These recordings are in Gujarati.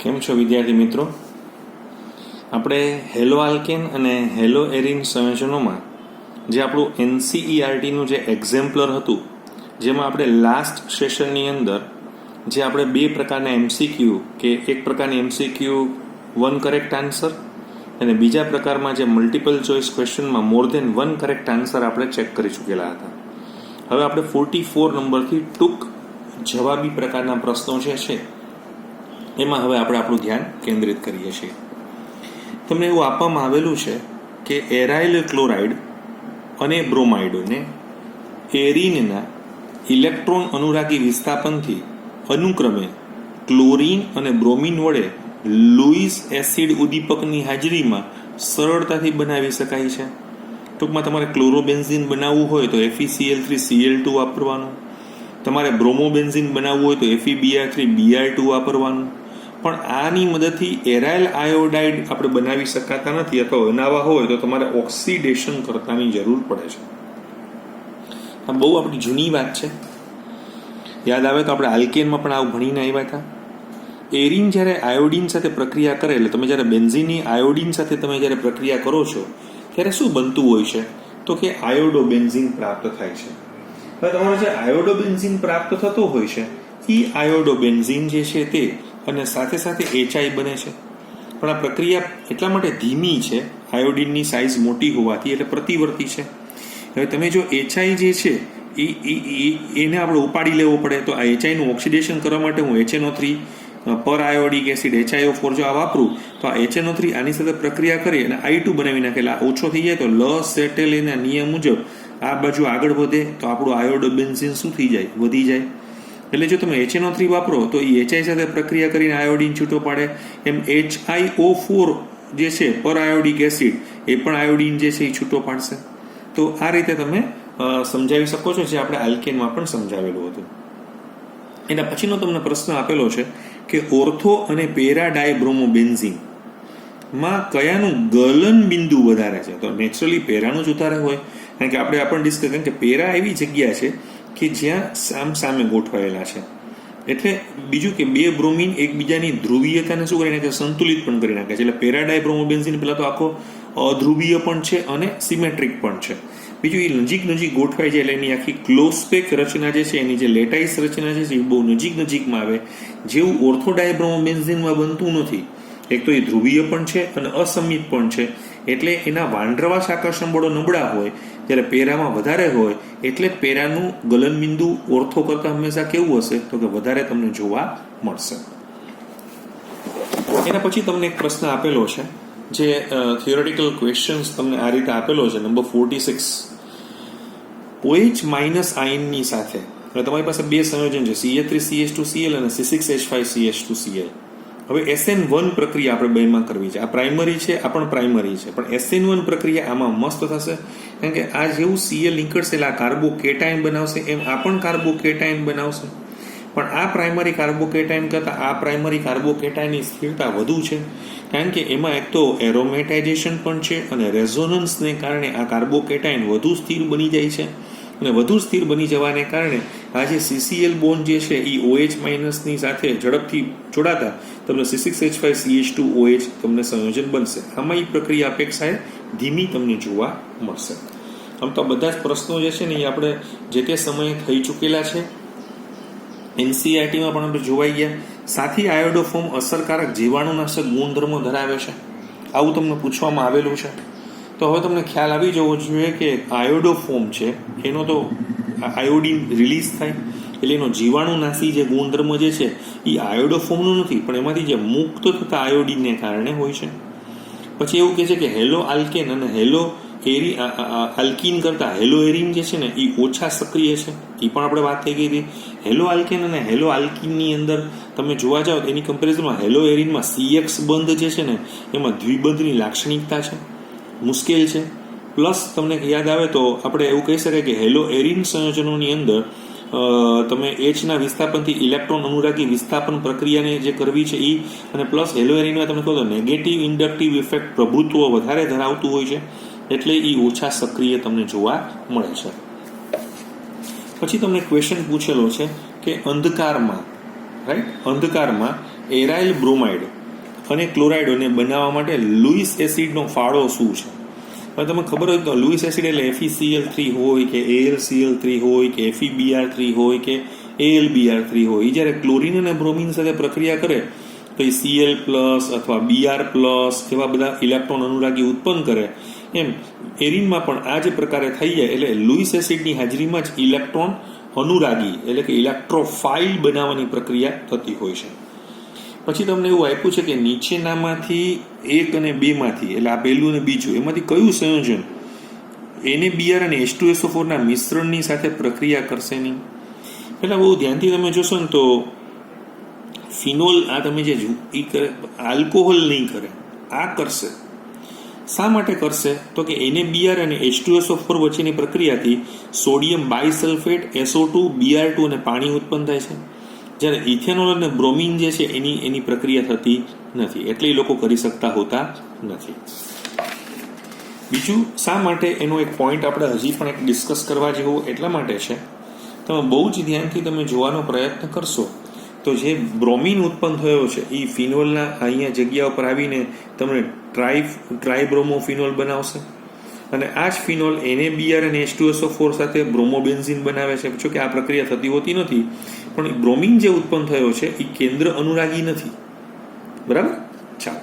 કેમ છો વિદ્યાર્થી મિત્રો? આપણે હેલો આલ્કેન અને હેલો એરિન સંયોજનોમાં જે આપણું NCERTનું જે એક્ઝેમ્પલર હતું, જેમાં આપણે લાસ્ટ સેશનની અંદર જે આપણે બે પ્રકારના MCQ કે એક પ્રકારની MCQ વન કરેક્ટ આન્સર અને બીજા પ્રકારમાં જે મલ્ટિપલ ચોઇસ ક્વેશ્ચનમાં મોર દેન વન કરેક્ટ આન્સર આપણે ચેક કરી ચૂકેલા હતા. હવે આપણે 44 નંબરથી ટૂંક જવાબી પ્રકારના પ્રશ્નો જે છે એમાં હવે આપણે આપણું ધ્યાન કેન્દ્રિત કરીએ છીએ. તમને એવું આપવામાં આવેલું છે કે એરાઇલ ક્લોરાઇડ અને બ્રોમાઇડોને એરિનના ઇલેક્ટ્રોન અનુરાગી વિસ્થાપનથી અનુક્રમે ક્લોરીન અને બ્રોમિન વડે લુઈસ એસિડ ઉદ્દીપકની હાજરીમાં સરળતાથી બનાવી શકાય છે. ટૂંકમાં તમારે ક્લોરોબેન્ઝીન બનાવવું હોય તો FeCl3Cl2 વાપરવાનું, તમારે બ્રોમોબેન્ઝીન બનાવવું હોય તો FeBr3Br2 વાપરવાનું. પણ આની મદદથી એરાઇલ આયોડાઇડ આપણે બનાવી શકાતા નથી, અથવા બનાવવા હોય તો તમારે ઓક્સિડેશન કરતાની જરૂર પડે છે. આ બહુ આપણી જૂની વાત છે. યાદ આવે તો આપણે આલ્કેનમાં પણ આવું ભણીને આવ્યા હતા. એરિન જ્યારે આયોડિન સાથે પ્રક્રિયા કરે, એટલે તમે જ્યારે બેન્ઝીનની આયોડિન સાથે તમે જ્યારે પ્રક્રિયા કરો છો ત્યારે શું બનતું હોય છે? તો કે આયોડોબેન્ઝીન પ્રાપ્ત થાય છે. હવે તમારો જે આયોડોબેન્ઝીન પ્રાપ્ત થતો હોય છે એ આયોડોબેન્ઝીન જે છે તે અને સાથે સાથે HI બને છે. પણ આ પ્રક્રિયા એટલા માટે ધીમી છે, આયોડિનની સાઇઝ મોટી હોવાથી, એટલે પ્રતિવર્તી છે. હવે તમે જો HI જે છે એને આપણે ઉપાડી લેવો પડે, તો આ HI નું ઓક્સિડેશન કરવા માટે હું HNO3 પર આયોડિક એસિડ HiO4 જો આ વાપરું તો આ HNO3 આની સાથે પ્રક્રિયા કરી અને I2 બનાવી નાખે, એટલે ઓછો થઈ જાય તો સેટેલીના નિયમ મુજબ આ બાજુ આગળ વધે તો આપણું આયોડોબેન્ઝીન શું થઈ જાય? વધી જાય. એટલે જો તમે HNO3 વાપરો તો એ HI સાથે પ્રક્રિયા કરીને આયોડિન છૂટો પાડે. એમ HiO4 જે છે પર આયોડિક એસિડ એ પણ આયોડિન જે છે એ છૂટો પાડશે. તો આ રીતે તમે સમજાવી શકો છો, જે આપણે આલ્કેનમાં પણ સમજાવેલું હતું. એના પછીનો તમને પ્રશ્ન આપેલો છે કે ઓર્થો અને પેરા ડાયબ્રોમોબેન્ઝીન માં કયાનું ગલન બિંદુ વધારે છે? તો નેચરલી પેરાનું જ વધારે હોય, કારણ કે આપણે ડિસ્કસ કરીએ કે પેરા એવી જગ્યા છે કે જ્યાં સામે ગોઠવાયેલા છે. એટલે બીજું કે બે બ્રોમિન એકબીજાની ધ્રુવીયતાને શું કરી નાખે? સંતુલિત પણ કરી નાખે છે. એટલે પેરા ડાયબ્રોમોબેન્ઝીન પહેલા તો આખો અધ્રુવીય પણ છે અને સિમેટ્રિક પણ છે. બીજું એ નજીક ગોઠવાય છે, એટલે એની આખી ક્લોસ્પેક રચના જે છે, એની જે લેટાઇસ રચના છે એ બહુ નજીકમાં આવે, જેવું ઓર્થોડાયબ્રોમોબેન્ઝીનમાં બનતું નથી. એક તો એ ધ્રુવીય પણ છે અને અસમિત પણ છે, એટલે એના વાંડરવાસ આકર્ષણ બળો નબળા હોય, જ્યારે પેરામાં વધારે હોય. એટલે પેરાનું ગલનબિંદુ ઓર્થો કરતા હંમેશા કેવું હશે? તો કે વધારે તમને જોવા મળશે. એના પછી તમને એક પ્રશ્ન આપેલો છે, જે થિયોરેટિકલ ક્વેશ્ચન્સ તમને આ રીતે આપેલો છે, નંબર 46. OH માઇનસ આયનની સાથે તમારી પાસે બે સંયોજન છે, CH3CH2Cl અને C6H5CH2Cl. હવે SN1 પ્રક્રિયા આપણે બેમાં કરવી છે. આ પ્રાઇમરી છે, આ પણ પ્રાઇમરી છે, પણ SN1 પ્રક્રિયા આમાં મસ્ત થશે, કારણ કે આ જેવું Cl નીકળશે એટલે આ કાર્બોકેટાયન બનાવશે, એમ આ પણ કાર્બોકેટાયન બનાવશે. પણ આ પ્રાઇમરી કાર્બોકેટાયન કરતાં આ પ્રાઇમરી કાર્બોકેટાયનની સ્થિરતા વધુ છે, કારણ કે એમાં એક તો એરોમેટાઇઝેશન પણ છે અને રેઝોનન્સને કારણે આ કાર્બોકેટાયન વધુ સ્થિર બની જાય છે. અને વધુ સ્થિર બની જવાને કારણે આ જે CCl બોન્ડ જે છે એ OH માઇનસની સાથે ઝડપથી જોડાતા તમને C6H5CH2OH તમને સંયોજન બનશે. આમાં એ પ્રક્રિયા અપેક્ષાએ ધીમી તમને જોવા મળશે. આમ તો બધા જ પ્રશ્નો જે છે ને એ આપણે જે તે સમયે થઈ ચૂકેલા છે, NCERTમાં પણ આપણે જોવાઈ ગયા. સાથી આયોડોફોર્મ અસરકારક જીવાણુનાશક ગુણધર્મો ધરાવે છે, આવું તમને પૂછવામાં આવેલું છે. તો હવે તમને ખ્યાલ આવી જવો જોઈએ કે આયોડોફોર્મ છે એનો તો આયોડિન રિલીઝ થાય, એટલે એનો જીવાણુનાશી જે ગુણધર્મ જે છે એ આયોડોફોર્મનું નથી, પણ એમાંથી જે મુક્ત થતા આયોડિનને કારણે હોય છે. પછી એવું કહે છે કે હેલો આલ્કેન અને હેલો આલ્કીન કરતા હેલો એરિન જે છે ને એ ઓછા સક્રિય છે, એ પણ આપણે વાત થઈ ગઈ હતી. હેલો આલ્કેન અને હેલો આલ્કીનની અંદર તમે જોવા જાઓ એની કમ્પેરિઝનમાં હેલો એરિનમાં CX બંધ જે છે ને એમાં દ્વિબંધની લાક્ષણિકતા છે, મુશ્કેલ છે. પ્લસ તમને યાદ આવે તો આપણે એવું કહી શકાય કે હેલો એરિન સંયોજનોની અંદર તમે Hના વિસ્થાપનથી ઇલેક્ટ્રોન અનુરાગી વિસ્થાપન પ્રક્રિયાને જે કરવી છે એ, અને પ્લસ હેલો એરિનમાં તમે કહો તો નેગેટિવ ઇન્ડક્ટિવ ઇફેક્ટ પ્રભુત્વ વધારે ધરાવતું હોય છે, એટલે એ ઓછા સક્રિય તમને જોવા મળે છે. પછી તમને ક્વેશ્ચન પૂછેલો છે કે અંધકારમાં રાઈટ, અંધકારમાં એરાઇલ બ્રોમાઇડ અને ક્લોરાઇડોને બનાવવા માટે લુઈસ એસિડનો ફાળો શું છે? હવે તમને ખબર હોય તો લુઈસ એસિડ એટલે FeCl3 હોય કે AlCl3 હોય કે FeBr3 હોય કે AlBr3 હોય. એ જ્યારે ક્લોરીન અને બ્રોમિન સાથે પ્રક્રિયા કરે તો એ Cl+ અથવા Br+ એવા બધા ઇલેક્ટ્રોન અનુરાગી ઉત્પન્ન કરે. એમ એરિનમાં પણ આ જે પ્રકારે થઈ જાય એટલે લુઈસ એસિડની હાજરીમાં જ ઇલેક્ટ્રોન અનુરાગી એટલે કે ઇલેક્ટ્રોફાઇલ બનાવવાની પ્રક્રિયા થતી હોય છે. પછી તમને એવું આપ્યું છે કે નીચેનામાંથી 1 અને 2 માંથી એટલે આ પહેલું અને બીજું એમાંથી કયું સંયોજન NaBr અને H2SO4 ના મિશ્રણની સાથે પ્રક્રિયા કરશે નહીં? પહેલાં બહુ ધ્યાનથી તમે જોશો ને તો ફિનોલ આ તમે જે આલ્કોહોલ નહીં કરે, આ કરશે. શા માટે કરશે? તો કે NaBr અને H2SO4 વચ્ચેની પ્રક્રિયાથી સોડિયમ બાયસલ્ફેટ SO2 Br2 અને પાણી ઉત્પન્ન થાય છે. જ્યારે ઇથેનોલ અને બ્રોમિન જે છે એની પ્રક્રિયા થતી નથી, એટલે એ લોકો કરી શકતા હોતા નથી. બીજું શા માટે એનો એક પોઈન્ટ આપણે હજી પણ એક ડિસ્કસ કરવા જેવો એટલા માટે છે, તમે બહુ જ ધ્યાનથી તમે જોવાનો પ્રયત્ન કરશો તો જે બ્રોમિન ઉત્પન્ન થયો છે એ ફિનોલના અહીંયા જગ્યા ઉપર આવીને તમને ટ્રાયબ્રોમોફિનોલ બનાવશે અને આ જ ફિનોલ NaBr અને H2SO4 સાથે બ્રોમોબેન્ઝીન બનાવે છે. જો કે આ પ્રક્રિયા થતી હોતી નથી, પણ બ્રોમિન જે ઉત્પન્ન થયો છે એ કેન્દ્ર અનુરાગી નથી. બરાબર? ચાલો,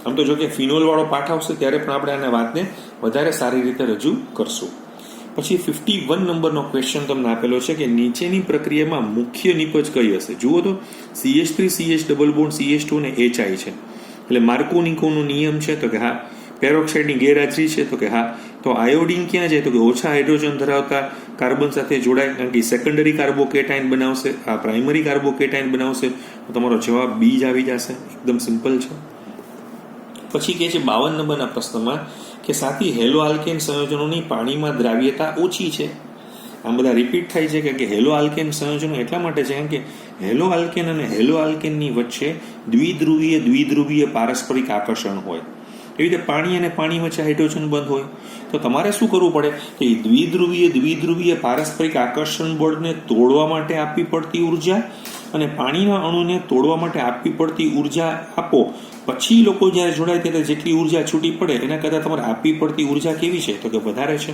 આમ તો જો કે ફિનોલ વાળો પાઠ આવશે ત્યારે પણ આપણે આના વાતને વધારે સારી રીતે રજૂ કરશું. પછી 51 નંબરનો ક્વેશ્ચન તમને આપેલો છે કે નીચેની પ્રક્રિયામાં મુખ્ય નિપજ કઈ હશે? જુઓ તો CH3CH ડબલ બોન્ડ CH2 અને HI છે, એટલે માર્કોનિકોનો નિયમ છે તો કે હા. પેરોક્સાઇડની ગેરહાજરી છે તો કે હા. તો આયોડિન ક્યાં જાય તો કે ઓછા હાઇડ્રોજન ધરાવતા કાર્બન સાથે જોડાય, કારણ કે સેકન્ડરી કાર્બોકેટાઇન બનાવશે, આ પ્રાઇમરી કાર્બોકેટાઇન બનાવશે. તો તમારો જવાબ બી જ આવી જશે. એકદમ સિમ્પલ છે. પછી કહે છે 52 નંબરના પ્રશ્નમાં કે સાથી હેલો આલ્કેન સંયોજનોની પાણીમાં દ્રાવ્યતા ઓછી છે. આમ બધા રિપીટ થાય છે કે હેલો આલ્કેન સંયોજનો એટલા માટે છે કે હેલો આલ્કેન અને હેલો આલ્કેનની વચ્ચે દ્વિધ્રુવીય પારસ્પરિક આકર્ષણ હોય. એવી રીતે પાણી અને પાણી વચ્ચે હાઇડ્રોજન બંધ હોય તો તમારે શું કરવું પડે કે દ્વિધ્રુવીય પારસ્પરિક આકર્ષણ બળને તોડવા માટે આપવી પડતી ઉર્જા અને પાણીના અણુને તોડવા માટે આપવી પડતી ઉર્જા આપો. પછી લોકો જ્યારે જોડાય ત્યારે જેટલી ઉર્જા છૂટી પડે એના કરતાં તમારે આપવી પડતી ઉર્જા કેવી છે તો કે વધારે છે.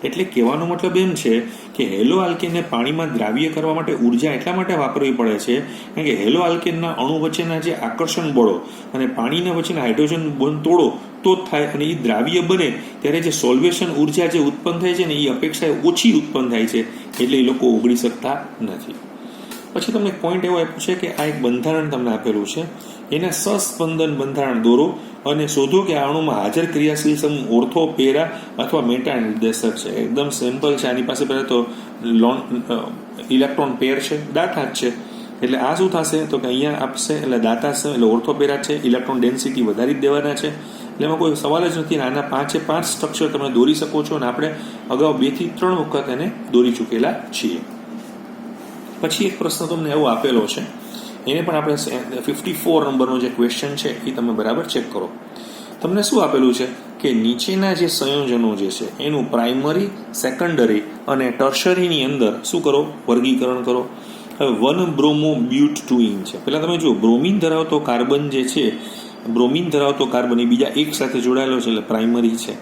એટલે કહેવાનો મતલબ એમ છે કે હેલો આલ્કેનને પાણીમાં દ્રાવ્ય કરવા માટે ઉર્જા એટલા માટે વાપરવી પડે છે કારણ કે હેલો આલ્કેનના અણુ વચ્ચેના જે આકર્ષણ બળો અને પાણીના વચ્ચેના હાઇડ્રોજન બંધ તોડો તો જ થાય અને એ દ્રાવ્ય બને ત્યારે જે સોલ્વેશન ઉર્જા જે ઉત્પન્ન થાય છે ને એ અપેક્ષાએ ઓછી ઉત્પન્ન થાય છે, એટલે એ લોકો ઓગળી શકતા નથી. પછી તમને પોઈન્ટ એવો આપ્યો છે કે આ એક બંધારણ તમને આપેલું છે, એને સસ્પંદન બંધારણ દોરો અને શોધો કે આ અણુમાં હાજર ક્રિયાશીલ સમૂહ ઓર્થો, પેરા અથવા મેટા નિર્દેશક છે. એકદમ સિમ્પલ છે. આની પાસે પહેલાં તો ઇલેક્ટ્રોન પેર છે, દાતા જ છે. એટલે આ શું થશે તો કે અહીંયા આપશે એટલે દાતા છે એટલે ઓર્થો પેરા છે, ઇલેક્ટ્રોન ડેન્સિટી વધારી જ દેવાના છે. એટલે એમાં કોઈ સવાલ જ નથી. આના 5 સ્ટ્રક્ચર તમે દોરી શકો છો અને આપણે અગાઉ 2 થી 3 વખત એને દોરી ચૂકેલા છીએ. પછી એક પ્રશ્ન તમને એવો આપેલો છે, એને પણ આપણે 54 નંબરનો જે ક્વેશ્ચન છે એ તમે બરાબર ચેક કરો. તમને શું આપેલું છે કે નીચેના જે સંયોજનો જે છે એનું પ્રાઇમરી, સેકન્ડરી અને ટર્શરીની અંદર શું કરો? વર્ગીકરણ કરો. હવે 1-બ્રોમોબ્યુટટુઇન છે. પહેલાં તમે જુઓ, બ્રોમિન ધરાવતો કાર્બન જે છે, બ્રોમિન ધરાવતો કાર્બન એ બીજા એક સાથે જોડાયેલો છે એટલે પ્રાઇમરી છે.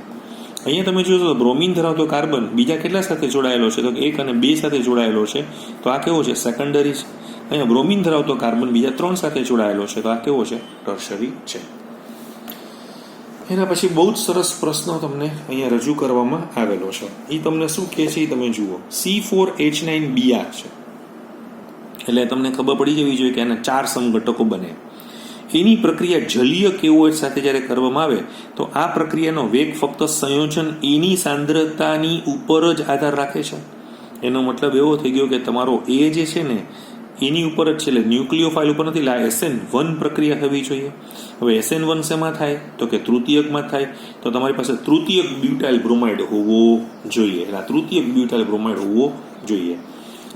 અહીંયા તમે જોશો તો બ્રોમિન ધરાવતો કાર્બન બીજા કેટલા સાથે જોડાયેલો છે તો 1 અને 2 સાથે જોડાયેલો છે, તો આ કેવો છે? સેકન્ડરી છે. અહીંયા બ્રોમિન ધરાવતો કાર્બન બીજા 3 સાથે જોડાયેલો છે, તો આ કેવો છે? ટર્શરી છે. એના પછી બહુ જ સરસ પ્રશ્ન તમને અહીંયા રજૂ કરવામાં આવેલો છે. એ તમને શું કહે છે એ તમે જુઓ. C4H9Br છે એટલે તમને ખબર પડી જવી જોઈએ કે આના 4 સમઘટકો બને. એની પ્રક્રિયા જલીય KOH સાથે જ્યારે કરવામાં આવે તો આ પ્રક્રિયાનો વેગ ફક્ત સંયોજન એની સાંદ્રતાની ઉપર જ આધાર રાખે છે. એનો મતલબ એવો થઈ ગયો કે તમારો એ જે છે ને એની ઉપર જ છે, એટલે ન્યુક્લિયોફાઇલ ઉપર નથી. એટલે SN1 પ્રક્રિયા થવી જોઈએ. હવે SN1 શેમાં થાય તો કે તૃતીયકમાં થાય, તો તમારી પાસે તૃતીયક બ્યુટાઇલ બ્રોમાઇડ હોવો જોઈએ. એટલે આ તૃતીયક બ્યુટાઇલ બ્રોમાઇડ હોવો જોઈએ.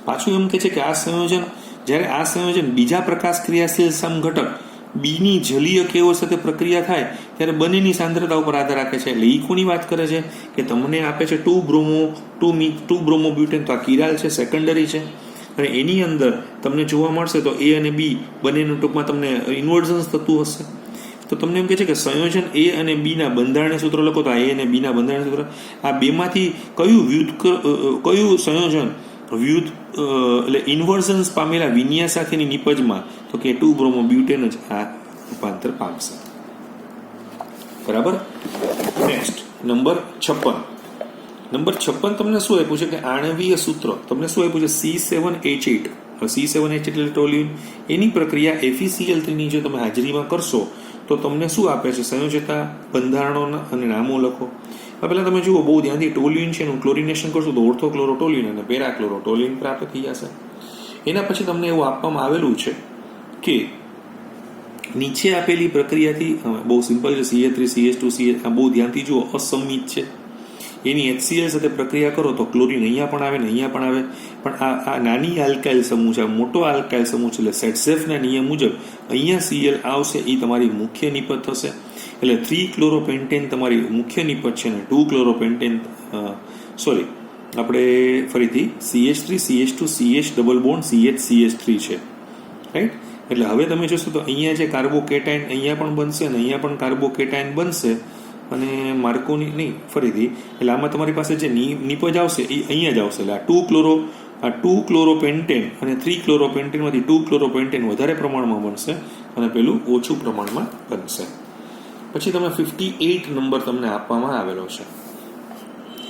પાછું એમ કહે છે કે આ સંયોજન જ્યારે આ સંયોજન બીજા પ્રકાશ ક્રિયાશીલ સમઘટક બીની જલીય KOH સાથે પ્રક્રિયા થાય ત્યારે બંનેની સાંદ્રતા ઉપર આધાર રાખે છે. એટલે એ કોની વાત કરે છે કે તમને આપે છે 2-બ્રોમોબ્યુટેન, તો આ કિરાલ છે, સેકન્ડરી છે. અને એની અંદર તમને જોવા મળશે તો એ અને બી બંનેનું ટૂંકમાં તમને ઇન્વર્ઝન્સ થતું હશે. તો તમને એમ કહે છે કે સંયોજન એ અને બીના બંધારણીય સૂત્ર લખો તો આ એ અને બીના બંધારણીય સૂત્ર, આ બેમાંથી કયું સંયોજન એટલે ઇન્વર્ઝન્સ પામેલા વિન્યાસ સાથેની નિપજમાં તો કે 2-બ્રોમોબ્યુટેન જ આ રૂપાંતર પામશે. બરાબર. નેક્સ્ટ નંબર 56 તમને શું આપ્યું છે કે આણવીય સૂત્ર તમને શું આપ્યું છે C7H8. C7H8 એટલે ટોલ્યુઇન. એની પ્રક્રિયા FeCl3 ની જો તમે હાજરીમાં કરશો તો તમને શું આપે છે? સંયોજકતા, બંધારણો અને નામો લખો. પહેલા તમે જુઓ બહુ ધ્યાનથી, ટોલ્યુઇન છે એનું ક્લોરિનેશન કરશો તો ઓર્થોક્લોરોટોલ્યુઇન અને પેરાક્લોરોટોલ્યુઇન પ્રાપ્ત થઈ જશે. એના પછી તમને એવું આપવામાં આવેલું છે કે નીચે આપેલી પ્રક્રિયાથી, બહુ સિમ્પલ છે, CH3 CH2 CH, આ બહુ ધ્યાનથી જુઓ, અસમિત છે. એની HCl સાથે પ્રક્રિયા કરો તો ક્લોરીન અહીંયા પણ આવે ને અહીંયા પણ આવે. પણ આ નાની આલ્કાઇલ સમૂહ છે, મોટો આલ્કાઇલ સમૂહ છે, એટલે સેટસેફના નિયમ મુજબ અહીંયા Cl આવશે, એ તમારી મુખ્ય નિપજ થશે. એટલે 3-ક્લોરોપેન્ટેન તમારી મુખ્ય નિપજ છે ને 2-ક્લોરોપેન્ટેન આપણે ફરીથી CH3 CH2 CH double bond CH છે. રાઈટ. એટલે હવે તમે જોશો તો અહીંયા જે કાર્બોકેટાઇન અહીંયા પણ બનશે અને અહીંયા પણ કાર્બોકેટાઇન બનશે. અને માર્કોની નહીં, ફરીથી, એટલે આમાં તમારી પાસે જે નિપજ આવશે એ અહીંયા જ આવશે. એટલે આ 2-ક્લોરોપેન્ટેન અને 3-ક્લોરોપેન્ટેનમાંથી 2-ક્લોરોપેન્ટેન વધારે પ્રમાણમાં બનશે અને પેલું ઓછું પ્રમાણમાં બનશે. પછી તમે 58 નંબર તમને આપવામાં આવેલો છે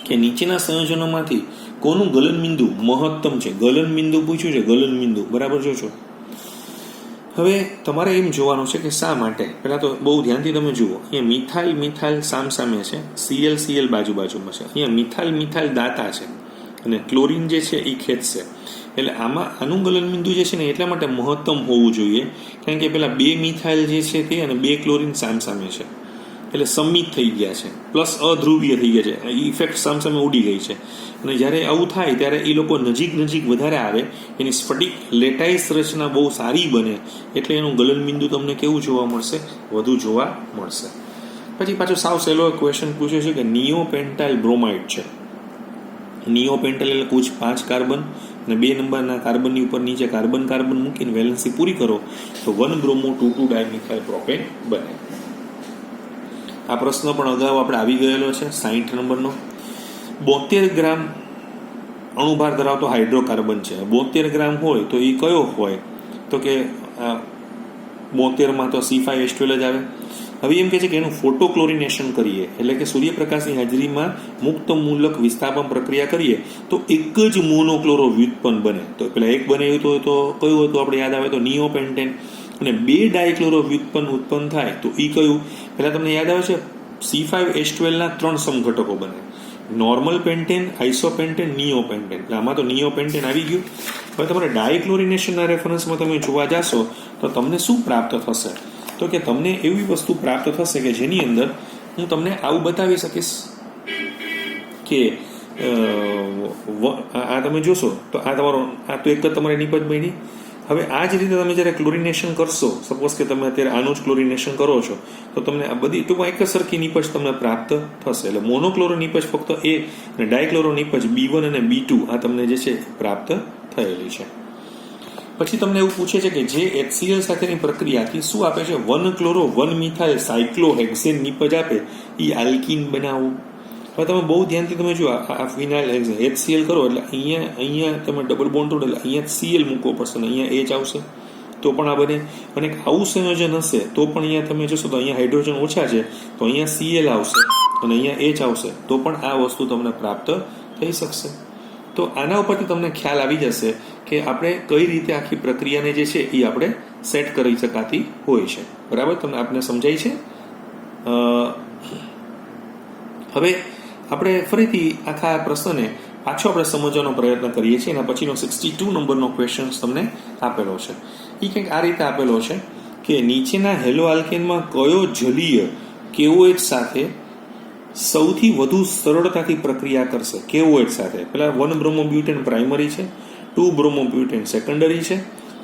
કે નીચેના સંયોજનોમાંથી કોનું ગલનબિંદુ મહત્તમ છે? ગલનબિંદુ પૂછ્યું છે, ગલનબિંદુ. બરાબર જોશો. હવે તમારે એમ જોવાનું છે કે શા માટે. પહેલાં તો બહુ ધ્યાનથી તમે જુઓ, અહીંયા મિથાઇલ સામસામે છે, Cl બાજુમાં છે. અહીંયા મિથાઇલ દાતા છે અને ક્લોરીન જે છે એ ખેંચશે. એટલે આનું ગલનબિંદુ જે છે ને એટલા માટે મહત્તમ હોવું જોઈએ કારણ કે પેલા 2 મિથાઇલ જે છે તે અને 2 ક્લોરીન સામસામે છે, એટલે સમિત થઈ ગયા છે, પ્લસ અધ્રુવીય થઈ ગયા છે. ઇફેક્ટ સામસામે ઉડી ગઈ છે. અને જ્યારે આવું થાય ત્યારે એ લોકો નજીક વધારે આવે, એની સ્ફટિક લેટાઇસ રચના બહુ સારી બને, એટલે એનું ગલનબિંદુ તમને કેવું જોવા મળશે? વધુ જોવા મળશે. પછી પાછો સાવ સહેલો ક્વેશ્ચન પૂછ્યો છે કે નિયોપેન્ટાઇલ બ્રોમાઇડ છે. નિયોપેન્ટાઇલ એટલે કુછ 5 કાર્બન અને 2 નંબરના કાર્બનની ઉપર નીચે કાર્બન મૂકીને વેલેન્સી પૂરી કરો તો 1-બ્રોમો 2,2 ડાયમિથાઇલ પ્રોપેન બને. આ પ્રશ્ન પણ અગાઉ આપણે આવી ગયેલો છે, 60 નંબરનો. 72 ગ્રામ અણુભાર ધરાવતો હાઇડ્રોકાર્બન છે. 72 ગ્રામ હોય તો એ કયો હોય? તો કે 72માં તો C5H12 જ આવે. હવે એમ કહે છે કે એનું ફોટોક્લોરિનેશન કરીએ, એટલે કે સૂર્યપ્રકાશની હાજરીમાં મુક્ત મૂલક વિસ્થાપન પ્રક્રિયા કરીએ તો એક જ મોનોક્લોરો વ્યુત્પન્ન બને. તો પેલા એક બને તો કયું હતું આપણે યાદ આવે તો નિયોપેન્ટેન. અને 2 ડાયક્લોરો ઉત્પન્ન થાય તો એ કયું? પહેલા તમને યાદ આવે છે C5H12ના 3 સમઘટકો બને: નોર્મલ પેન્ટેન, આઇસોપેન્ટેન, નિયોપેન્ટેન. એટલે આમાં તો નિયોપેન્ટેન આવી ગયું. હવે તમારે ડાયક્લોરિનેશનના રેફરન્સમાં તમે જોવા જાશો તો તમને શું પ્રાપ્ત થશે? તો કે તમને એવી વસ્તુ પ્રાપ્ત થશે કે જેની અંદર હું તમને આવું બતાવી શકીશ કે આ તમે જોશો તો આ તો એક જ તમારી નિપજ બની. હવે આ જ રીતે તમે જ્યારે ક્લોરિનેશન કરશો, સપોઝ કે તમે અત્યારે આનું જ ક્લોરિનેશન કરો છો તો તમને આ બધી ટૂંકમાં એક જ સરખી નિપજ તમને પ્રાપ્ત થશે. એટલે મોનોક્લોરો નિપજ ફક્ત A અને ડાયક્લોરો નિપજ B1 અને B2 આ તમને જે છે પ્રાપ્ત થયેલી છે. પછી તમને એવું પૂછે છે કે જે HCl સાથેની પ્રક્રિયાથી શું આપે છે? 1-ક્લોરો 1-મિથાઇલ સાયક્લોહેક્સેન નિપજ આપે, એ આલ્કીન બનાવવું. હવે તમે બહુ ધ્યાનથી તમે જો આ ફિનાઇલ HCl કરો એટલે અહીંયા તમે ડબલ બોન્ડ તોડો એટલે અહીંયા Cl મૂકવો પડશે અને અહીંયા H આવશે તો પણ આ બને. અને આવું સંયોજન હશે તો પણ અહીંયા તમે જોશો તો અહીંયા હાઇડ્રોજન ઓછા છે તો અહીંયા Cl આવશે અને અહીંયા H આવશે તો પણ આ વસ્તુ તમને પ્રાપ્ત થઈ શકશે. તો આના ઉપરથી તમને ખ્યાલ આવી જશે કે આપણે કઈ રીતે આખી પ્રક્રિયાને જે છે એ આપણે સેટ કરી શકાતી હોય છે. બરાબર, તમને આપને સમજાય છે? હવે આપણે ફરીથી આખા પ્રશ્નને પાછો આપણે સમજવાનો પ્રયત્ન કરીએ છીએ. એના પછીનો 62 નંબરનો ક્વેશ્ચન તમને આપેલો છે. એ કંઈક આ રીતે આપેલો છે કે નીચેના હેલો આલ્કેનમાં કયો જલીય KOH સાથે સૌથી વધુ સરળતાથી પ્રક્રિયા કરશે? KOH સાથે પેલા 1-બ્રોમોબ્યુટેન પ્રાઇમરી છે, 2-બ્રોમોબ્યુટેન સેકન્ડરી છે,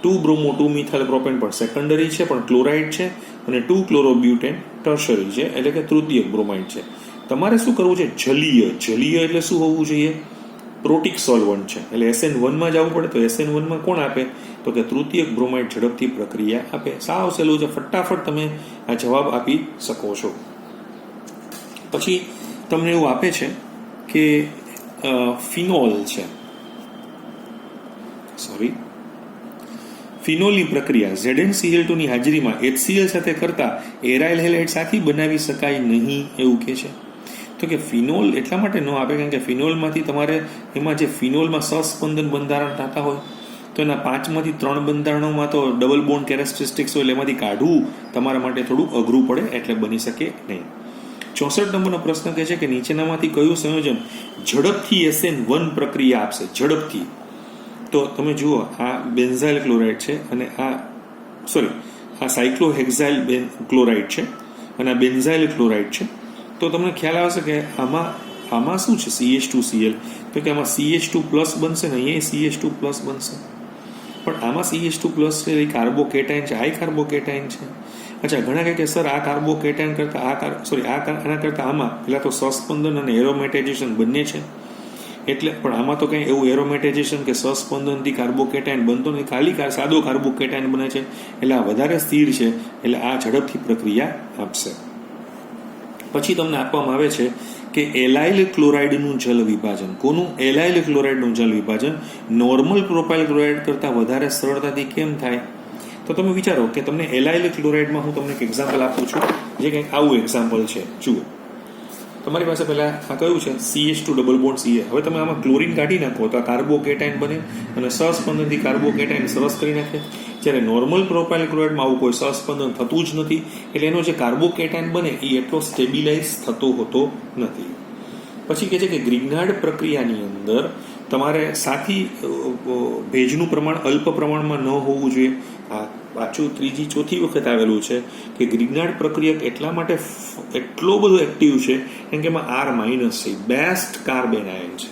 2-બ્રોમો 2-મિથાઇલ પ્રોપેન પણ સેકન્ડરી છે પણ ક્લોરાઇડ છે, અને 2-ક્લોરોબ્યુટેન ટર્શરી છે એટલે કે તૃતીયક બ્રોમાઇડ છે. તમારે શું કરવું છે? જલીય એટલે શું હોવું જોઈએ? પ્રોટિક સોલ્વન્ટ છે, એટલે SN1 માં જવું પડે. તો SN1 માં કોણ આપે? તો કે તૃતીયક બ્રોમાઇડ ઝડપથી પ્રક્રિયા આપે. સાવ સહેલું છે, ફટાફટ તમે આ જવાબ આપી શકો છો. પછી તમને એવું આપે છે કે ફિનોલ છે, ફિનોલની પ્રક્રિયા ZnCl2 ની હાજરીમાં HCl સાથે કરતા એરાઇલ હેલાઇડ સાથે બનાવી શકાય નહીં, એવું કે છે. તો કે ફિનોલ એટલા માટે ન આપે કારણ કે ફિનોલમાંથી તમારે એમાં જે ફિનોલમાં સહસ્પંદન બંધારણ થતા હોય તો એના 5 માંથી 3 બંધારણોમાં તો ડબલ બોન્ડ કેરેક્ટરિસ્ટિક્સ હોય, એટલે એમાંથી કાઢવું તમારા માટે થોડું અઘરું પડે, એટલે બની શકે નહીં. 64 નંબરનો પ્રશ્ન કહે છે કે નીચેનામાંથી કયું સંયોજન ઝડપથી SN1 પ્રક્રિયા આપશે? ઝડપથી. તો તમે જુઓ, આ બેન્ઝાઇલ ક્લોરાઇડ છે અને આ સાયક્લોહેક્સાઇલ ક્લોરાઇડ છે અને આ બેન્ઝાઇલ ક્લોરાઇડ છે. તો તમને ખ્યાલ આવશે કે આમાં શું છે? CH2Cl. તો કે આમાં CH2+ બનશે ને અહીંયા CH2+ બનશે, પણ આમાં CH2+ છે એ કાર્બોકેટાઇન છે, હાઈ કાર્બોકેટાઇન છે. અચ્છા, ઘણા કહે કે સર આ કાર્બોકેટાઇન કરતા આના કરતા આમાં પેલા તો સહસ્પંદન અને એરોમેટાઇઝેશન બંને છે, એટલે પણ આમાં તો કંઈ એવું એરોમેટાઇઝેશન કે સહસ્પંદનથી કાર્બોકેટાઇન બનતો નથી, ખાલી સાદો કાર્બોકેટાઇન બને છે, એટલે આ વધારે સ્થિર છે, એટલે આ ઝડપથી પ્રક્રિયા આપશે. પછી તમને આપવામાં આવે છે કે એલાઇલ ક્લોરાઇડનું જલ વિભાજન. કોનું? એલાઇલ ક્લોરાઇડનું જલ વિભાજન નોર્મલ પ્રોપાઇલ ક્લોરાઇડ કરતાં વધારે સરળતાથી કેમ થાય? તો તમે વિચારો કે તમને એલાઇલ ક્લોરાઇડમાં હું તમને એક એક્ઝામ્પલ આપું છું, જે કંઈક આવું એક્ઝામ્પલ છે. જુઓ, તમારી પાસે પહેલા આ કયું છે? CH2 double bond Ca. હવે તમે આમાં ક્લોરીન કાઢી નાખો તો આ કાર્બોકેટાઇન બને અને સહસ્પંદનથી કાર્બોકેટાઇન સરસ કરી નાખે. જ્યારે નોર્મલ પ્રોપાઇલ ક્લોરાઇડમાં આવું કોઈ સહસ્પંદન થતું જ નથી, એટલે એનો જે કાર્બોકેટાઇન બને એ એટલો સ્ટેબિલાઇઝ થતો હોતો નથી. પછી કહે છે કે ગ્રિગ્નાર્ડ પ્રક્રિયાની અંદર તમારે સાથી ભેજનું પ્રમાણ અલ્પ પ્રમાણમાં ન હોવું જોઈએ. આ પાછું ત્રીજી ચોથી વખત આવેલું છે કે ગ્રિગ્નાર્ડ પ્રક્રિયક એટલા માટે એટલો બધો એક્ટિવ છે કેમ કે એમાં R- છે, બેસ્ટ કાર્બન આયન છે.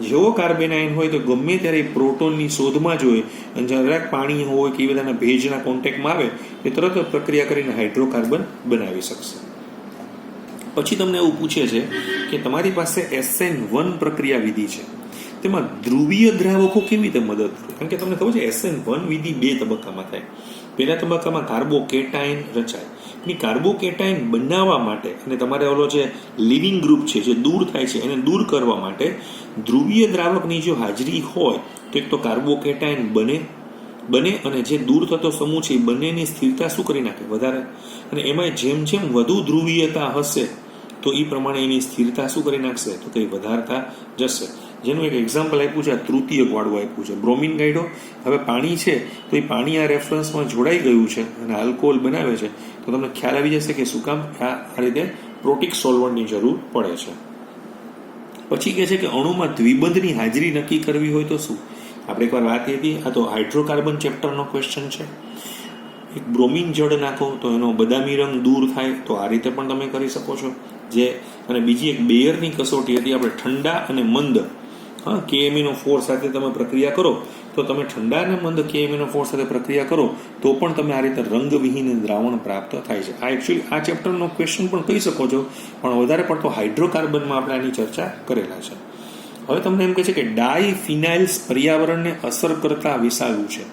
જેવો કાર્બન આયન હોય તો ગમે ત્યારે પ્રોટોનની શોધમાં જ હોય અને જરાક પાણી હોય કે એ બધાના ભેજના કોન્ટેક્ટમાં આવે એ તરત પ્રક્રિયા કરીને હાઇડ્રોકાર્બન બનાવી શકશે. પછી તમને એવું પૂછે છે કે તમારી પાસે SN1 પ્રક્રિયા વિધિ છે, તેમાં ધ્રુવીય દ્રાવકો કેવી રીતે મદદ કરે? કારણ કે તમને ખબર છે SN1 વિધિ 2 તબક્કામાં થાય. પહેલા તબક્કામાં કાર્બોકેટાઇન રચાય. કાર્બોકેટાઇન બનાવવા માટે અને તમારે ઓલો જે લિવિંગ ગ્રુપ છે જે દૂર થાય છે એને દૂર કરવા માટે ધ્રુવીય દ્રાવકની જો હાજરી હોય તો એક તો કાર્બોકેટાઇન બને અને જે દૂર થતો સમૂહ છે એ બંનેની સ્થિરતા શું કરી નાખે? વધારે. અને એમાં જેમ જેમ વધુ ધ્રુવીયતા હશે તો એ પ્રમાણે એની સ્થિરતા શું કરી નાખશે? તો કંઈ વધારતા જશે. જેનું એક એક્ઝામ્પલ આપ્યું છે, આ તૃતીયક વાળું આપ્યું છે. બ્રોમિન કાઢ્યો, હવે પાણી છે તો એ પાણી આ રેફરન્સમાં જોડાઈ ગયું છે અને આલ્કોહોલ બનાવે છે, તો તમને ખ્યાલ આવી જશે કે શું કામ આ રીતે પ્રોટિક સોલ્વન્ટની જરૂર પડે છે. પછી કહે છે કે અણુમાં દ્વિબંધની હાજરી નક્કી કરવી હોય તો શું? આપણે એકવાર વાત હતી, આ તો હાઇડ્રોકાર્બન ચેપ્ટરનો ક્વેશ્ચન છે. એક બ્રોમિન જળ નાખો તો એનો બદામી રંગ દૂર થાય, તો આ રીતે પણ તમે કરી શકો છો. અને બીજી એક બેયરની કસોટી હતી, આપણે ઠંડા અને મંદ KMnO4 સાથે તમે પ્રક્રિયા કરો તો તમે ઠંડા અને મંદ KMnO4 સાથે પ્રક્રિયા કરો તો પણ તમે આ રીતે રંગવિહીન દ્રાવણ પ્રાપ્ત થાય છે. આ એકચ્યુઅલી આ ચેપ્ટરનો ક્વેશ્ચન પણ કહી શકો છો, પણ વધારે પડતો હાઇડ્રોકાર્બનમાં આપણે આની ચર્ચા કરેલા છે. હવે તમને એમ કહે છે કે ડાયફિનાઇલ્સ પર્યાવરણને અસર કરતા વિષાલુ છે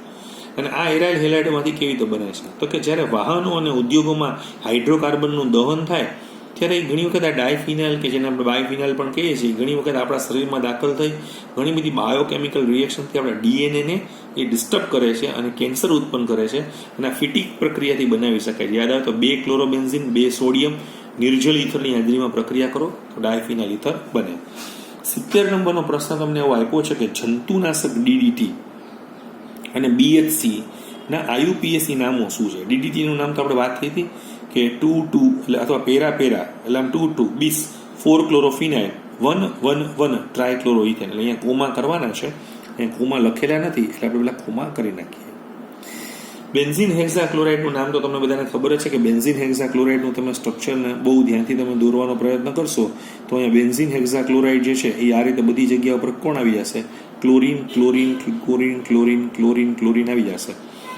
અને આ એરાઇલ હેલાઇડમાંથી કેવી રીતે બને છે? તો કે જ્યારે વાહનો અને ઉદ્યોગોમાં હાઇડ્રોકાર્બનનું દહન થાય ત્યારે ઘણી વખત આ ડાયફિનાઇલ કે જેને આપણે બાયોફિનાઇલ પણ કહીએ છીએ, ઘણી વખત આપણા શરીરમાં દાખલ થઈ ઘણી બધી બાયોકેમિકલ રિએક્શનથી આપણા DNAને એ ડિસ્ટર્બ કરે છે અને કેન્સર ઉત્પન્ન કરે છે અને આ ફિટિક પ્રક્રિયાથી બનાવી શકાય છે. યાદ આવે તો 2 ક્લોરોબેન્ઝિન 2 સોડિયમ નિર્જલ ઇથરની હાજરીમાં પ્રક્રિયા કરો તો ડાયફિનાઇલ ઇથર બને. 70 નંબરનો પ્રશ્ન તમને એવો આપ્યો છે કે જંતુનાશક DDT અને BHC ના IUPAC નામો શું છે? DDT નું નામ તો આપણે વાત થઈ હતી કે 2,2 એટલે અથવા પેરા એટલે આમ 2,2 bis 4 ક્લોરોફિનાઇલ 1,1,1 ટ્રાયક્લોરોઇથેન. એટલે અહીંયા કોમા કરવાના છે, અહીંયા કોમા લખેલા નથી એટલે આપણે પેલા કોમા કરી નાખીએ. બેન્ઝીન હેક્સાક્લોરાઇડનું નામ તો તમને બધાને ખબર જ છે કે બેન્ઝીન હેક્સાક્લોરાઇડનું તમે સ્ટ્રક્ચરને બહુ ધ્યાનથી તમે દોરવાનો પ્રયત્ન કરશો તો અહીંયા બેન્ઝીન હેક્સાક્લોરાઇડ જે છે એ આ રીતે બધી જગ્યા ઉપર કોણ આવી જશે? Chlorine chlorine chlorine chlorine chlorine chlorine આવી જશે.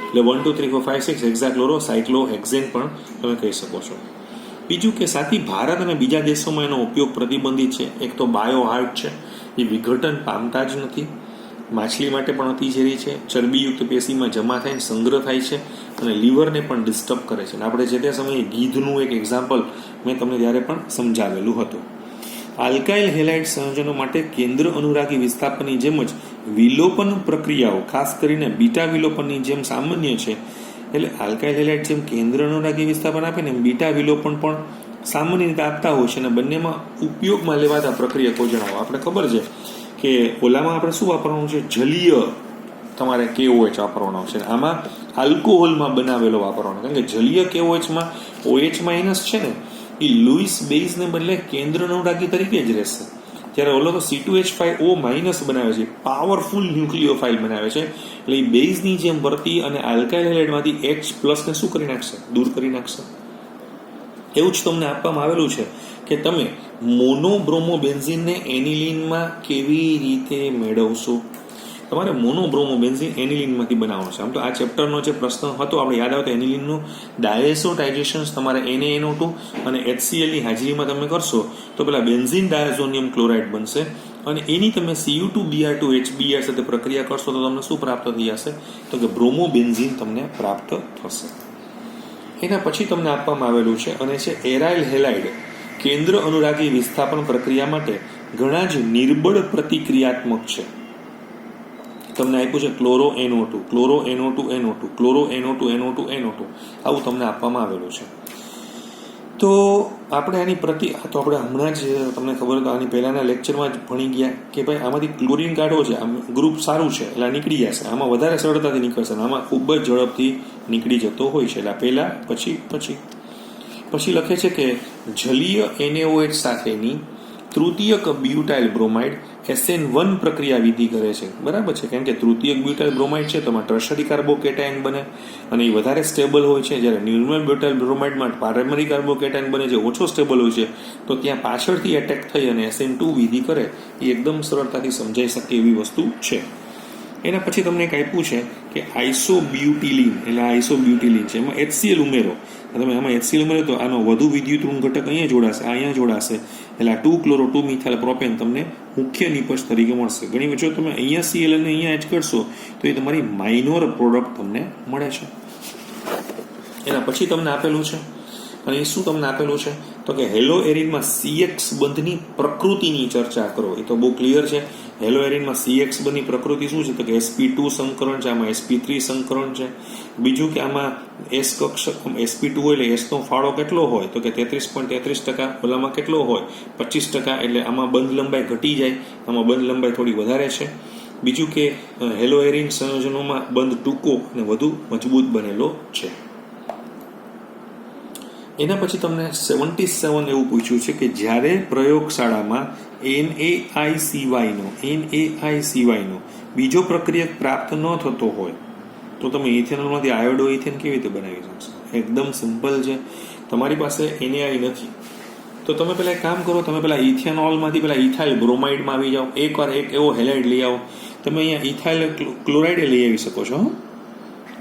એટલે 1, 2, 3, 4, 5, 6 હેક્સાક્લોરો સાયક્લોહેક્ઝેન પણ તમે કહી શકો છો. બીજું કે સાથી ભારત અને બીજા દેશોમાં એનો ઉપયોગ પ્રતિબંધિત છે. એક તો બાયોહાર્ટ છે એ વિઘટન પામતા જ નથી. માછલી માટે પણ અતિઝેરી છે, ચરબીયુક્ત પેશીમાં જમા થઈને સંગ્રહ થાય છે અને લીવરને પણ ડિસ્ટર્બ કરે છે. આપણે જે તે સમયે ગીધનું એક એક્ઝામ્પલ મેં તમને ત્યારે પણ સમજાવેલું હતું. આલ્કાઇલ હેલાઇડ સંયોજનો માટે કેન્દ્ર અનુરાગી વિસ્થાપનની જેમ જ વિલોપન પ્રક્રિયાઓ ખાસ કરીને બીટા વિલોપનની જેમ સામાન્ય છે. એટલે આલ્કાઇલ હેલાઇડ જેમ કેન્દ્ર અનુરાગી વિસ્થાપન આપે ને બીટા વિલોપન પણ સામાન્ય રીતે આપતા હોય છે અને બંનેમાં ઉપયોગમાં લેવાતા પ્રક્રિયકો જણાવો. આપણે ખબર છે કે ઓલામાં આપણે શું વાપરવાનું છે, જલીય તમારે KOH વાપરવાનો છે. આમાં આલ્કોહોલમાં બનાવેલો વાપરવાનો, કારણ કે જલીય KOHમાં OH માઇનસ છે ને એ લુઈસ બેઝને બદલે કેન્દ્ર અનુરાગી તરીકે જ રહેશે. જ્યારે ઓલો તો C2H5O માઇનસ બનાવે છે, પાવરફુલ ન્યુક્લિયોફાઇલ બનાવે છે. એટલે એ બેઝની જેમ વર્તી અને આલ્કાઇલ હેલાઇડમાંથી H+ને શું કરી નાખશે, દૂર કરી નાખશે. એવું જ તમને આપવામાં આવેલું છે કે તમે મોનોબ્રોમોબેન્ઝીનને એનિલીનમાં કેવી રીતે મેળવશો. તમારે મોનોબ્રોમોબેન્ઝીન એનિલીનમાંથી બનાવવાનું છે. આમ તો આ ચેપ્ટરનો જે પ્રશ્ન હતો આપણે યાદ આવે તો એનિલીનનું ડાયઝોટાઇઝેશન તમારે NaNO2 અને HCl ની હાજરીમાં તમે કરશો તો પેલા બેન્ઝીન ડાયઝોનિયમ ક્લોરાઇડ બનશે અને એની તમે Cu2Br2 HBr સાથે પ્રક્રિયા કરશો તો તમને શું પ્રાપ્ત થઈ જશે, તો કે બ્રોમોબેન્ઝીન તમને પ્રાપ્ત થશે. એના પછી તમને આપવામાં આવેલું છે અને છે એરાઇલ હેલાઇડ કેન્દ્ર અનુરાગી વિસ્થાપન પ્રક્રિયા માટે ઘણા જ નિર્બળ પ્રતિક્રિયાત્મક છે. તમને આપ્યું છે chloro NO2, chloro NO2 NO2, chloro NO2 NO2 NO2, આવું તમને આપવામાં આવેલું છે. તો આપણે આની તો આપણે હમણાં જ તમને ખબર હતો, આની પહેલાના લેક્ચરમાં જ ભણી ગયા કે ભાઈ આમાંથી ક્લોરીન કાઢવો છે, આમ ગ્રુપ સારું છે એટલે નીકળી જશે. આમાં વધારે સરળતાથી નીકળશે, આમાં ખૂબ જ ઝડપથી નીકળી જતો હોય છે. એટલે પહેલા પછી લખે છે કે જલીય NaOH સાથેની તૃતીયક બ્યુટાઇલ બ્રોમાઇડ SN1 પ્રક્રિયા વિધિ કરે છે. બરાબર છે, કારણ કે તૃતીયક બ્યુટાઇલ બ્રોમાઇડ છે તો એમાં ટર્શરી કાર્બોકેટાયન બને અને એ વધારે સ્ટેબલ હોય છે. જ્યારે ન્યુટ્રલ બ્યુટાઇલ બ્રોમાઇડમાં પ્રાઇમરી કાર્બોકેટાયન બને જે ઓછો સ્ટેબલ હોય છે, તો ત્યાં પાછળથી એટેક થઈ અને SN2 વિધિ કરે એ એકદમ સરળતાથી સમજાઈ શકે એવી વસ્તુ છે. એના પછી તમને એક આપ્યું છે કે આઇસોબ્યુટિલિન, એટલે આઇસોબ્યુટિલિન છે, એમાં HCl ઉમેરો. તમે આમાં HCl ઉમેરો તો આનો વધુ વિદ્યુત ઋણ ઘટક અહીંયા જોડાશે, અહીંયા જોડાશે, એટલે આ 2-chloro-2-methyl પ્રોપેન તમને મુખ્ય નિપજ તરીકે મળશે. ઘણી વખત તમે અહીંયા Cl અને અહીંયા H કરશો તો એ તમારી માઇનોર પ્રોડક્ટ તમને મળે છે. એના પછી તમને આપેલું છે અને એ શું તમને આપેલું છે તો કે હેલો એરિનમાં CX બંધની પ્રકૃતિની ચર્ચા કરો. એ તો બહુ ક્લિયર છે. હેલો એરિનમાં CX બંધની પ્રકૃતિ શું છે તો કે sp2 સંકરણ છે, આમાં sp3 સંકરણ છે. બીજું કે આમાં S કક્ષક sp2 હોય એટલે S નો ફાળો કેટલો હોય તો કે 33.33%, ઓલામાં કેટલો હોય 25%, એટલે આમાં બંધ લંબાઈ ઘટી જાય, આમાં બંધ લંબાઈ થોડી વધારે છે. બીજું કે હેલો એરિન સંયોજનોમાં બંધ ટૂંકો અને વધુ મજબૂત બનેલો છે. એના પછી તમને 77 એવું પૂછ્યું છે કે જ્યારે પ્રયોગશાળામાં NaI સિવાયનો બીજો પ્રક્રિયક પ્રાપ્ત ન થતો હોય તો તમે ઇથેનોલમાંથી આયોડો ઇથેન કેવી રીતે બનાવી શકશો. એકદમ સિમ્પલ છે. તમારી પાસે NaI નથી તો તમે પેલા એક કામ કરો, તમે પેલા ઇથેનોલમાંથી પેલા ઇથાઇલ બ્રોમાઇડમાં આવી જાઓ. એકવાર એક એવો હેલાઇડ લઈ આવો. તમે અહીંયા ઇથાઇલ ક્લોરાઇડ લઈ આવી શકો છો.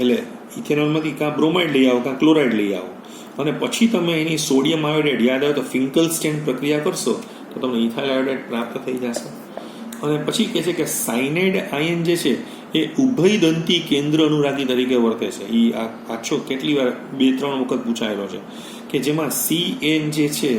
એટલે ઇથેનોલમાંથી કાં બ્રોમાઇડ લઈ આવો કાં ક્લોરાઇડ લઈ આવો અને પછી તમે એની સોડિયમ આયોડાઇડ યાદ આવે તો ફિંકલસ્ટેન પ્રક્રિયા કરશો તો તમને ઇથાઇલ આયોડાઇડ પ્રાપ્ત થઈ જશે. અને પછી કહે છે કે સાયનાઇડ આયન જે છે એ ઉભયદંતી કેન્દ્ર અનુરાગી તરીકે વર્તે છે. એ આ પાછો કેટલી વાર 2-3 વખત પૂછાયેલો છે કે જેમાં CN જે છે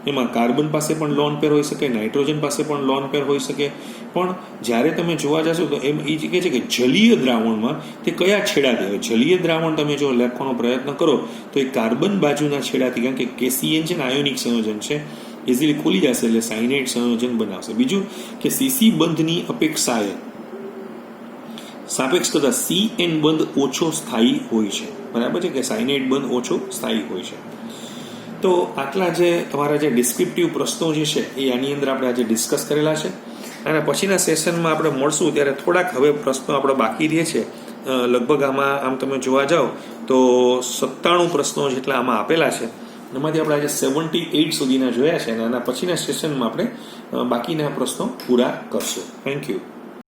એમાં કાર્બન પાસે પણ લોન પેર હોઈ શકે, નાઇટ્રોજન પાસે પણ લોન પેર હોઈ શકે, પણ જ્યારે તમે જોવા જશો તો એમ એ કહે છે કે જલીય દ્રાવણમાં તે કયા છેડાથી હોય. જલીય દ્રાવણ તમે જો લખવાનો પ્રયત્ન કરો તો એ કાર્બન બાજુના છેડાથી, કારણ કે KCN છે ને આયોનિક સંયોજન છે, ઇઝીલી ખુલી જશે એટલે સાયનાઇડ સંયોજન બનાવશે. બીજું કે CC બંધની અપેક્ષાએ સાપેક્ષ કરતા CN બંધ ઓછો સ્થાયી હોય છે. બરાબર છે કે સાયનાઇડ બંધ ઓછો સ્થાયી હોય છે. તો આટલા જે તમારા જે ડિસ્ક્રિપ્ટિવ પ્રશ્નો જે છે એ આની અંદર આપણે આજે ડિસ્કસ કરેલા છે અને પછીના સેશનમાં આપણે મળશું ત્યારે થોડાક હવે પ્રશ્નો આપણે બાકી રહે છે. લગભગ આમ તમે જોવા જાઓ તો 97 પ્રશ્નો જેટલા આમાં આપેલા છે. એમાંથી આપણે આજે 78 સુધીના જોયા છે અને આના પછીના સેશનમાં આપણે બાકીના પ્રશ્નો પૂરા કરશું. Thank you.